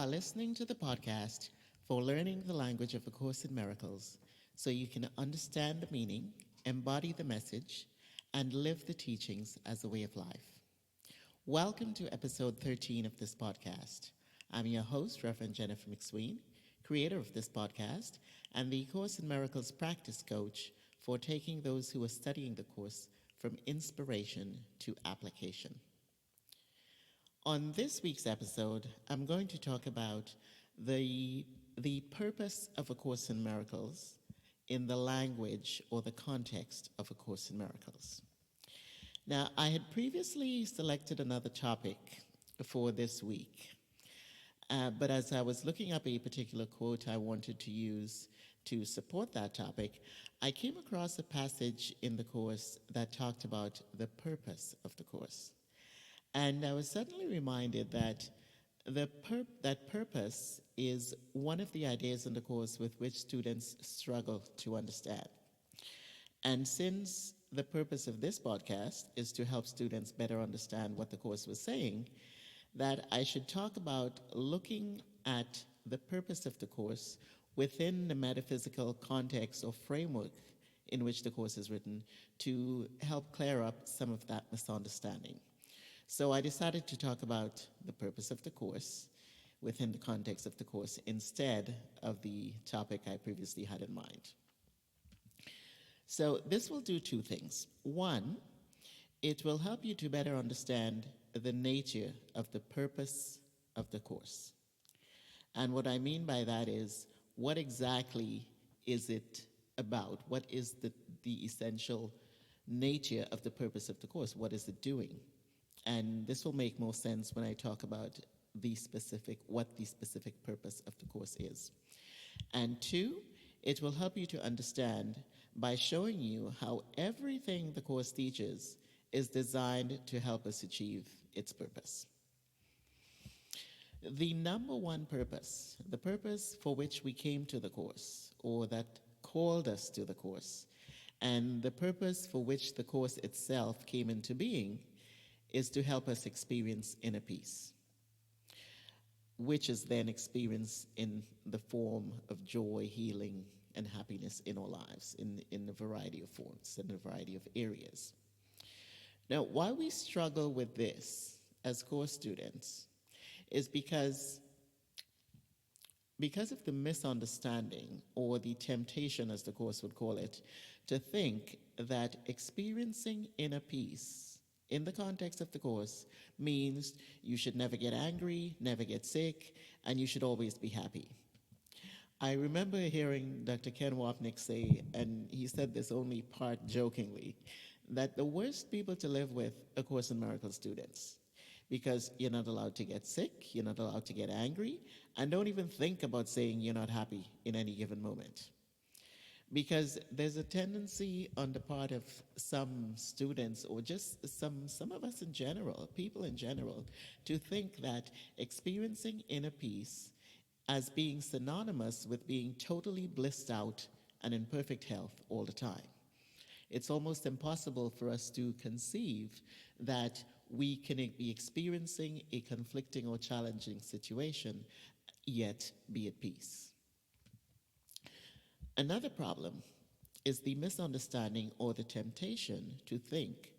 are listening to the podcast for learning the language of A Course in Miracles so you can understand the meaning, embody the message, and live the teachings as a way of life. Welcome to episode 13 of this podcast. I'm your host, Reverend Jennifer McSween, creator of this podcast and the Course in Miracles practice coach for taking those who are studying the course from inspiration to application. On this week's episode, I'm going to talk about the purpose of A Course in Miracles in the language or the context of A Course in Miracles. Now, I had previously selected another topic for this week, but as I was looking up a particular quote I wanted to use to support that topic, I came across a passage in the Course that talked about the purpose of the Course. And I was suddenly reminded that that purpose is one of the ideas in the Course with which students struggle to understand. And since the purpose of this podcast is to help students better understand what the Course was saying, that I should talk about looking at the purpose of the Course within the metaphysical context or framework in which the Course is written to help clear up some of that misunderstanding. So I decided to talk about the purpose of the Course within the context of the Course instead of the topic I previously had in mind. So this will do two things. One, it will help you to better understand the nature of the purpose of the Course. And what I mean by that is, what exactly is it about? What is the essential nature of the purpose of the Course? What is it doing? And this will make more sense when I talk about what the specific purpose of the Course is. And two, it will help you to understand by showing you how everything the Course teaches is designed to help us achieve its purpose. The number one purpose, the purpose for which we came to the Course, or that called us to the Course, and the purpose for which the Course itself came into being, is to help us experience inner peace, which is then experienced in the form of joy, healing, and happiness in our lives, in a variety of forms, in a variety of areas. Now, why we struggle with this as Course students is because of the misunderstanding or the temptation, as the Course would call it, to think that experiencing inner peace in the context of the Course means you should never get angry, never get sick, and you should always be happy. I remember hearing Dr. Ken Wapnick say, and he said this only part jokingly, that the worst people to live with are Course in Miracles students, because you're not allowed to get sick, you're not allowed to get angry, and don't even think about saying you're not happy in any given moment. Because there's a tendency on the part of some students, or just some of us in general, people in general, to think that experiencing inner peace as being synonymous with being totally blissed out and in perfect health all the time. It's almost impossible for us to conceive that we can be experiencing a conflicting or challenging situation, yet be at peace. Another problem is the misunderstanding or the temptation to think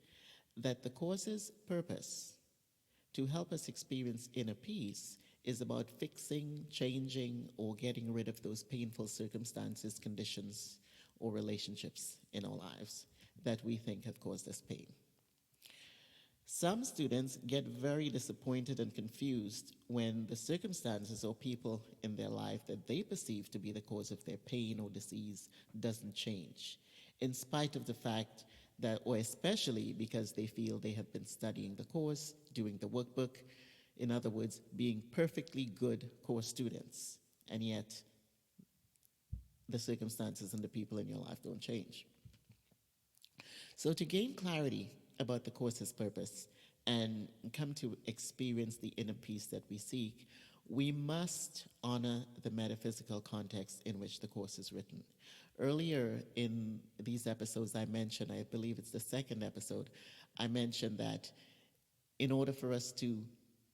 that the Course's purpose to help us experience inner peace is about fixing, changing, or getting rid of those painful circumstances, conditions, or relationships in our lives that we think have caused us pain. Some students get very disappointed and confused when the circumstances or people in their life that they perceive to be the cause of their pain or disease doesn't change, in spite of the fact that, or especially because they feel they have been studying the Course, doing the workbook, in other words, being perfectly good Course students, and yet the circumstances and the people in your life don't change. So to gain clarity about the Course's purpose and come to experience the inner peace that we seek, we must honor the metaphysical context in which the Course is written. Earlier in these episodes I mentioned, I believe it's the second episode, I mentioned that in order for us to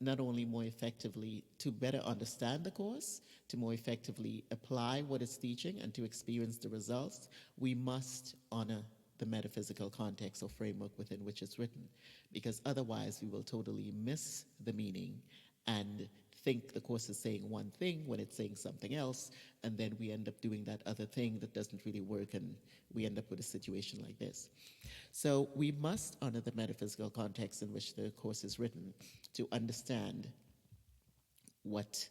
not only more effectively to better understand the course, to more effectively apply what it's teaching, and to experience the results, we must honor the metaphysical context or framework within which it's written, because otherwise we will totally miss the meaning and think the course is saying one thing when it's saying something else, and then we end up doing that other thing that doesn't really work, and we end up with a situation like this. So we must honor the metaphysical context in which the course is written to understand what,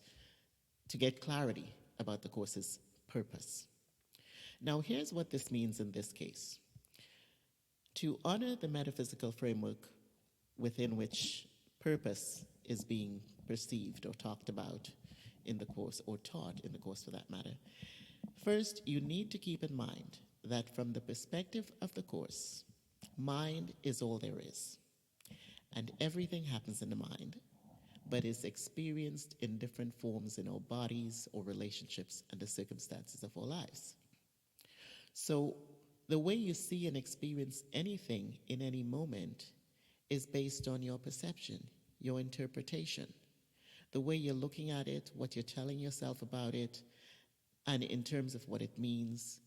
to get clarity about the course's purpose. Now, here's what this means in this case. To honor the metaphysical framework within which purpose is being perceived or talked about in the course, or taught in the course for that matter, first, you need to keep in mind that from the perspective of the course, mind is all there is, and everything happens in the mind, but is experienced in different forms in our bodies or relationships and the circumstances of our lives. So the way you see and experience anything in any moment is based on your perception, your interpretation, the way you're looking at it, what you're telling yourself about it, and in terms of what it means.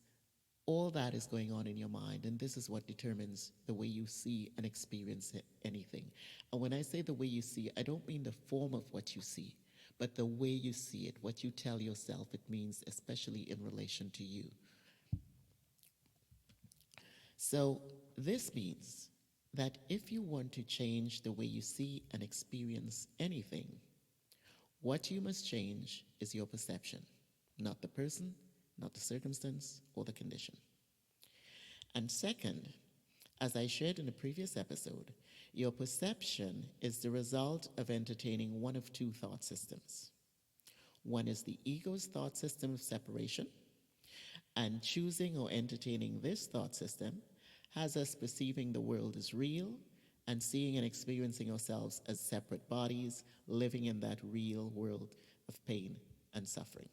All that is going on in your mind, and this is what determines the way you see and experience anything. And when I say the way you see, I don't mean the form of what you see, but the way you see it, what you tell yourself it means, especially in relation to you. So this means that if you want to change the way you see and experience anything, what you must change is your perception, not the person, not the circumstance or the condition. And second, as I shared in a previous episode, your perception is the result of entertaining one of two thought systems. One is the ego's thought system of separation, and choosing or entertaining this thought system has us perceiving the world as real and seeing and experiencing ourselves as separate bodies living in that real world of pain and suffering.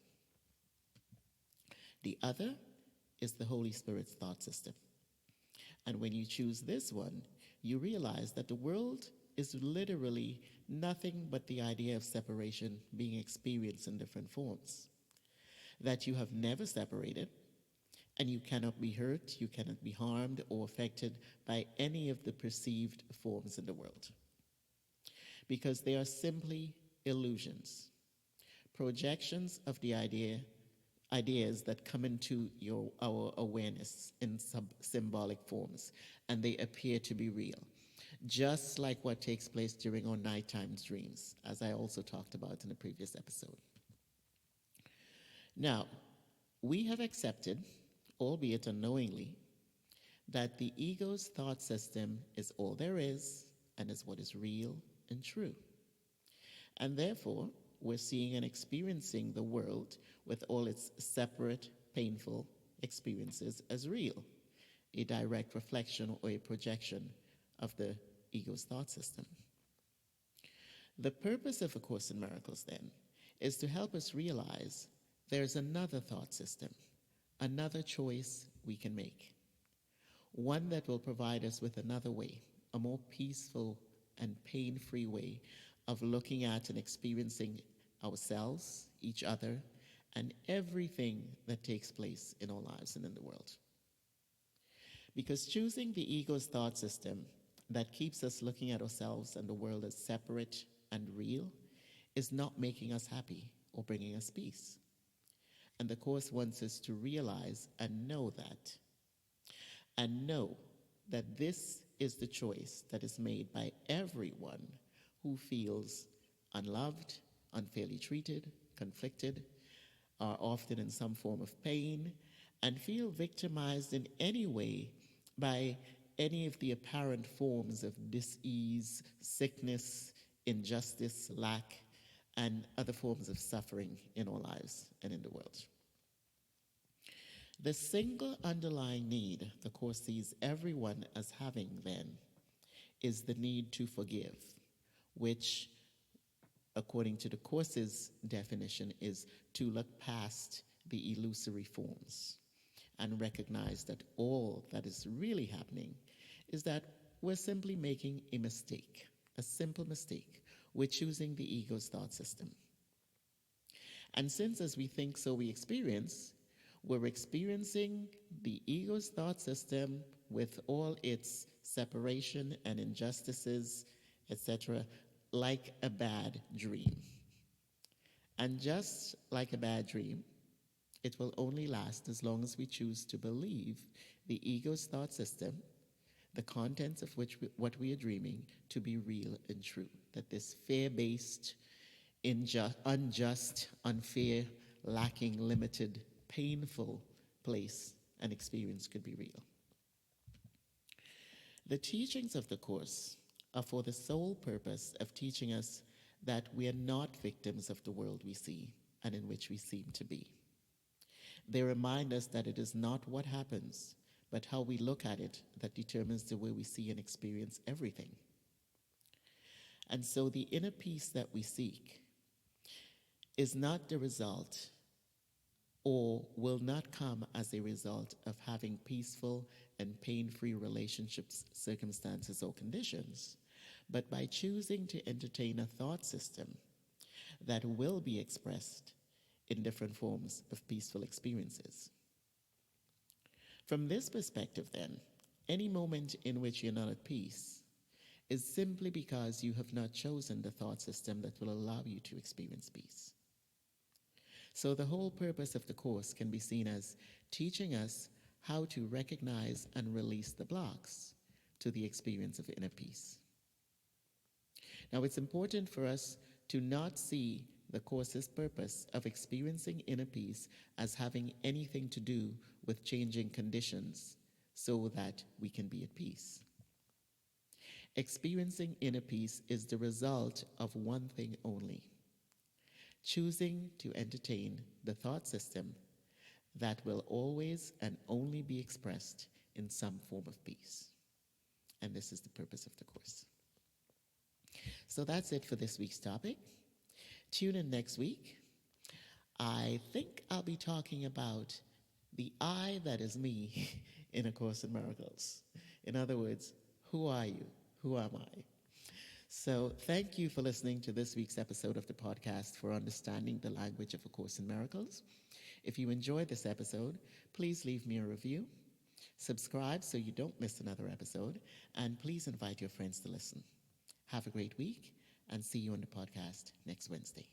The other is the Holy Spirit's thought system. And when you choose this one, you realize that the world is literally nothing but the idea of separation being experienced in different forms. That you have never separated, and you cannot be hurt, you cannot be harmed or affected by any of the perceived forms in the world. Because they are simply illusions, projections of the ideas that come into our awareness in symbolic forms, and they appear to be real, just like what takes place during our nighttime dreams, as I also talked about in a previous episode. Now, we have accepted, albeit unknowingly, that the ego's thought system is all there is and is what is real and true. And therefore, we're seeing and experiencing the world with all its separate, painful experiences as real, a direct reflection or a projection of the ego's thought system. The purpose of A Course in Miracles, then, is to help us realize there's another thought system, another choice we can make, one that will provide us with another way, a more peaceful and pain-free way of looking at and experiencing ourselves, each other, and everything that takes place in our lives and in the world. Because choosing the ego's thought system that keeps us looking at ourselves and the world as separate and real is not making us happy or bringing us peace. And the Course wants us to realize and know that. And know that this is the choice that is made by everyone who feels unloved, unfairly treated, conflicted, are often in some form of pain, and feel victimized in any way by any of the apparent forms of dis-ease, sickness, injustice, lack, and other forms of suffering in our lives and in the world. The single underlying need the Course sees everyone as having, then, is the need to forgive, which, according to the Course's definition, is to look past the illusory forms and recognize that all that is really happening is that we're simply making a mistake, a simple mistake, we're choosing the ego's thought system. And since as we think, so we experience, we're experiencing the ego's thought system with all its separation and injustices, etc., like a bad dream. And just like a bad dream, it will only last as long as we choose to believe the ego's thought system, the contents of what we are dreaming, to be real and true. That this fear-based, unjust, unfair, lacking, limited, painful place and experience could be real. The teachings of the Course are for the sole purpose of teaching us that we are not victims of the world we see and in which we seem to be. They remind us that it is not what happens, but how we look at it that determines the way we see and experience everything. And so the inner peace that we seek is not the result, or will not come as a result of having peaceful and pain-free relationships, circumstances, or conditions, but by choosing to entertain a thought system that will be expressed in different forms of peaceful experiences. From this perspective, then, any moment in which you're not at peace is simply because you have not chosen the thought system that will allow you to experience peace. So the whole purpose of the Course can be seen as teaching us how to recognize and release the blocks to the experience of inner peace. Now, it's important for us to not see the Course's purpose of experiencing inner peace as having anything to do with changing conditions so that we can be at peace. Experiencing inner peace is the result of one thing only: choosing to entertain the thought system that will always and only be expressed in some form of peace. And this is the purpose of the Course. So that's it for this week's topic. Tune in next week. I think I'll be talking about the I that is me in A Course in Miracles. In other words, who are you? Who am I? So thank you for listening to this week's episode of the podcast for understanding the language of A Course in Miracles. If you enjoyed this episode, please leave me a review, subscribe so you don't miss another episode, and please invite your friends to listen. Have a great week, and see you on the podcast next Wednesday.